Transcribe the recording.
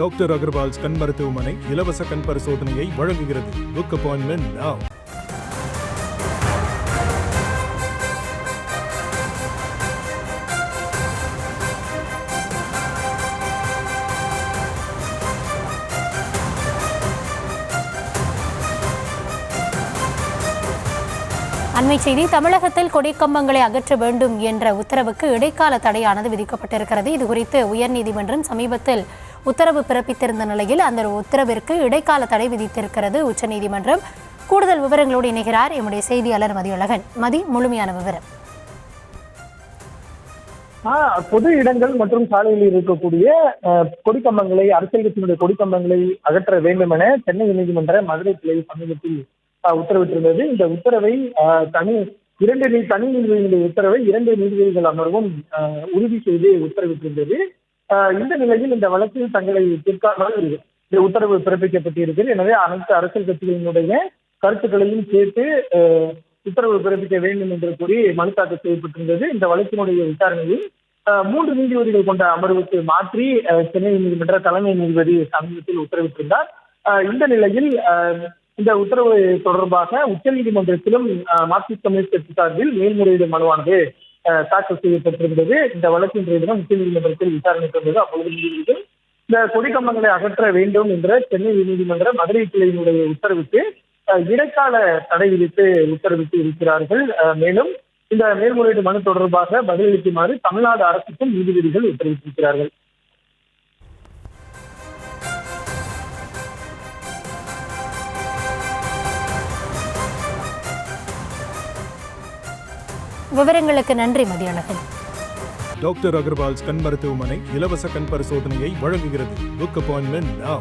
Doctor Agarwal's கண் மருத்துவமனை இலவச கண் பரிசோதனையை வழங்குகிறது. Book appointment now. அண்மை செய்தி. தமிழகத்தில் கொடிக்கம்பங்களை அகற்ற வேண்டும் என்ற உத்தரவுக்கு இடைக்கால தடையானது விதிக்கப்பட்டிருக்கிறது. இதுகுறித்து உயர்நீதிமன்றம் சமீபத்தில் உத்தரவு பிறப்பித்திருந்த நிலையில் அந்த உத்தரவிற்கு இடைக்கால தடை விதித்திருக்கிறது உச்சநீதிமன்றம். கூடுதல் விவரங்களோடு இணைகிறார் எம்முடைய செய்தியாளர் மதியழகன். முழுமையான விவரம். பொது இடங்கள் மற்றும் சாலைகளில் இருக்கக்கூடிய கொடிக்கம்பங்களை, அரசியல் கட்சியினுடைய கொடிக்கம்பங்களை அகற்ற வேண்டும் என சென்னை உயர்நீதிமன்ற மதுரை கிளை சமீபத்தில் உத்தரவிட்டிருந்தது. இந்த உத்தரவை தனி நீதிபதிகளுடைய உத்தரவை 2 நீதிபதிகள் அமர்வும் உறுதி செய்து உத்தரவிட்டிருந்தது. இந்த நிலையில் இந்த வழக்கில் தங்களை தீர்க்காமல் இந்த உத்தரவு பிறப்பிக்கப்பட்டிருக்கிறது. எனவே அனைத்து அரசியல் கட்சிகளினுடைய கருத்துக்களையும் சேர்த்து உத்தரவு பிறப்பிக்க வேண்டும் என்று கூறி மனு தாக்கல் செய்யப்பட்டிருந்தது. இந்த வழக்கினுடைய விசாரணையில் 3 நீதிபதிகள் கொண்ட அமர்வுக்கு மாற்றி சென்னை நீதிமன்ற தலைமை நீதிபதி சமீபத்தில் உத்தரவிட்டிருந்தார். இந்த நிலையில் இந்த உத்தரவு தொடர்பாக உச்சநீதிமன்றத்திலும் மார்க்சிஸ்ட் கம்யூனிஸ்ட் கட்சி சார்பில் மேல்முறையீடு மனுவானது தாக்கல் செய்யப்பட்டிருந்தது. இந்த வழக்கு இன்றைய தினம் உச்சநீதிமன்றத்தில் விசாரணைக்கு வந்தது. அப்பொழுது நீதிபதிகள் இந்த கொடிக்கம்பங்களை அகற்ற வேண்டும் என்ற சென்னை நீதிமன்ற மதுரை கிளையினுடைய உத்தரவுக்கு இடைக்கால தடை விதித்து உத்தரவிட்டு இருக்கிறார்கள். மேலும் இந்த மேல்முறையீடு மனு தொடர்பாக பதிலளிக்குமாறு தமிழ்நாடு அரசுக்கும் நீதிபதிகள் உத்தரவிட்டிருக்கிறார்கள். விவரங்களுக்கு நன்றி மதியழகன். டாக்டர் அகர்வால்ஸ் கண் மருத்துவமனை இலவச கண் பரிசோதனையை வழங்குகிறது. Book appointment now.